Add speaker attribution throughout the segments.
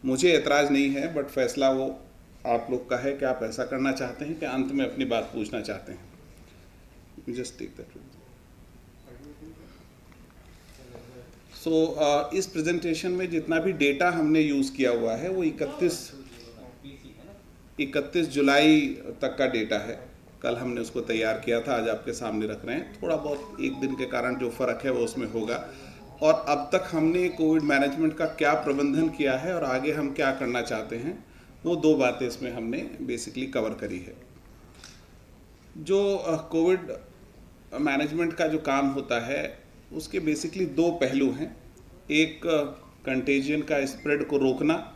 Speaker 1: मुझे एतराज़ नहीं है, बट फैसला वो आप लोग का है कि आप ऐसा करना चाहते हैं कि अंत में अपनी बात पूछना चाहते हैं। Just take that. सो इस प्रेजेंटेशन में जितना भी डेटा हमने यूज़ किया हुआ है वो 31 जुलाई तक का डेटा है। कल हमने उसको तैयार किया था, आज आपके सामने रख रहे हैं। थोड़ा बहुत एक दिन के कारण जो फ़र्क है वो उसमें होगा। और अब तक हमने कोविड मैनेजमेंट का क्या प्रबंधन किया है और आगे हम क्या करना चाहते हैं, वो दो बातें इसमें हमने बेसिकली कवर करी है। जो कोविड मैनेजमेंट का जो काम होता है उसके बेसिकली दो पहलू हैं। एक कंटेजियन का स्प्रेड को रोकना,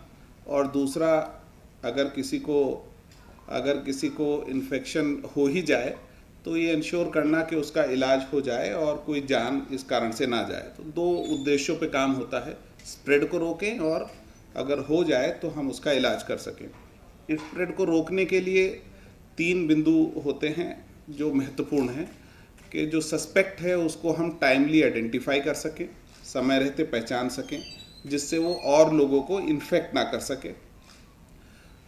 Speaker 1: और दूसरा अगर किसी को इन्फेक्शन हो ही जाए तो ये इंश्योर करना कि उसका इलाज हो जाए और कोई जान इस कारण से ना जाए। तो दो उद्देश्यों पे काम होता है, स्प्रेड को रोकें और अगर हो जाए तो हम उसका इलाज कर सकें। स्प्रेड को रोकने के लिए 3 बिंदु होते हैं जो महत्वपूर्ण हैं, कि जो सस्पेक्ट है उसको हम टाइमली आइडेंटिफाई कर सकें, समय रहते पहचान सकें, जिससे वो और लोगों को इन्फेक्ट ना कर सके।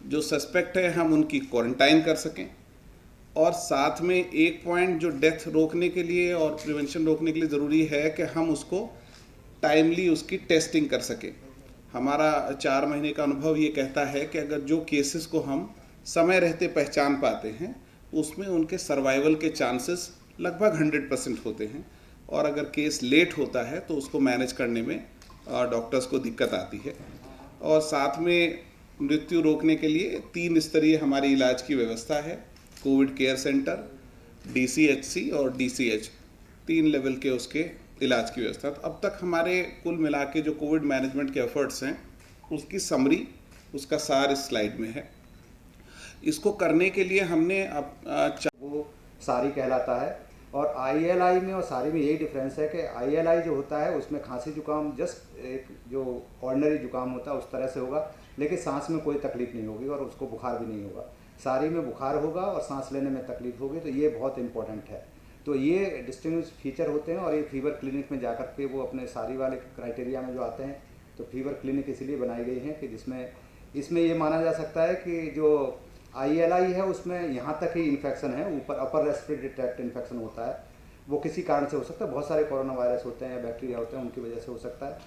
Speaker 1: जो सस्पेक्ट है हम उनकी क्वारंटाइन कर सकें, और साथ में एक पॉइंट जो डेथ रोकने के लिए और प्रिवेंशन रोकने के लिए ज़रूरी है कि हम उसको टाइमली उसकी टेस्टिंग कर सकें। हमारा 4 महीने का अनुभव ये कहता है कि अगर जो केसेस को हम समय रहते पहचान पाते हैं उसमें उनके सर्वाइवल के चांसेस लगभग 100% होते हैं, और अगर केस लेट होता है तो उसको मैनेज करने में डॉक्टर्स को दिक्कत आती है। और साथ में मृत्यु रोकने के लिए 3 स्तरीय हमारी इलाज की व्यवस्था है। कोविड केयर सेंटर, DCHC और DCH, 3 लेवल के उसके इलाज की व्यवस्था। तो अब तक हमारे कुल मिला के जो कोविड मैनेजमेंट के एफर्ट्स हैं उसकी समरी, उसका सार इस स्लाइड में है। इसको करने के लिए हमने
Speaker 2: वो सारी कहलाता है, और ILI में और सारी में यही डिफरेंस है कि ILI जो होता है उसमें खांसी जुकाम जस्ट एक जो ऑर्डिनरी जुकाम होता है उस तरह से होगा, लेकिन सांस में कोई तकलीफ नहीं होगी और उसको बुखार भी नहीं होगा। सारी में बुखार होगा और सांस लेने में तकलीफ होगी, तो ये बहुत इंपॉर्टेंट है। तो ये डिस्टिंग्विश फीचर होते हैं, और ये फीवर क्लिनिक में जाकर के वो अपने सारी वाले क्राइटेरिया में जो आते हैं, तो फीवर क्लिनिक इसलिए बनाई गई है कि जिसमें इसमें ये माना जा सकता है कि जो ILI है उसमें यहाँ तक ही इन्फेक्शन है, ऊपर अपर रेस्पिरेटरी ट्रैक्ट इन्फेक्शन होता है, वो किसी कारण से हो सकता है। बहुत सारे कोरोना वायरस होते हैं या बैक्टीरिया होते हैं, उनकी वजह से हो सकता है।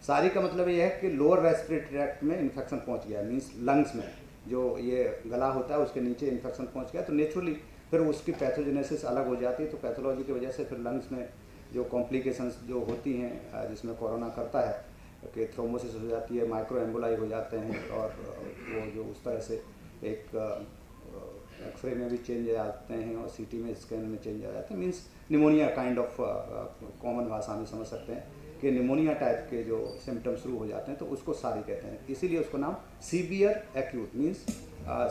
Speaker 2: सारी का मतलब ये है कि लोअर रेस्पिरेटरी ट्रैक्ट में इन्फेक्शन पहुँच गया, मीन्स लंग्स में जो ये गला होता है उसके नीचे इन्फेक्शन पहुँच गया, तो नेचुरली फिर उसकी पैथोजेनेसिस अलग हो जाती है। तो पैथोलॉजी की वजह से फिर लंग्स में जो कॉम्प्लिकेशंस जो होती हैं जिसमें कोरोना करता है कि थ्रोम्बोसिस हो जाती है, माइक्रो एम्बोलाई हो जाते हैं, और वो जो उस तरह से एक एक्सरे में भी चेंज आ जाते हैं और CT में स्कैन में चेंज आ जाते हैं। Means pneumonia kind of common भाषा में समझ सकते हैं कि निमोनिया टाइप के जो सिम्टम्स शुरू हो जाते हैं, तो उसको सारी कहते हैं। इसीलिए उसको नाम सीवियर एक्यूट, मीन्स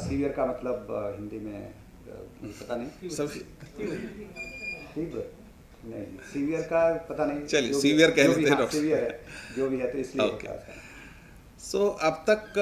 Speaker 2: सीवियर का मतलब हिंदी में पता नहीं, फीवर नहीं, सीवियर का पता नहीं,
Speaker 1: चलिए सीवियर कह लेते हैं,
Speaker 2: सीवियर है जो भी है, तो इसलिए
Speaker 1: ओके। सो अब तक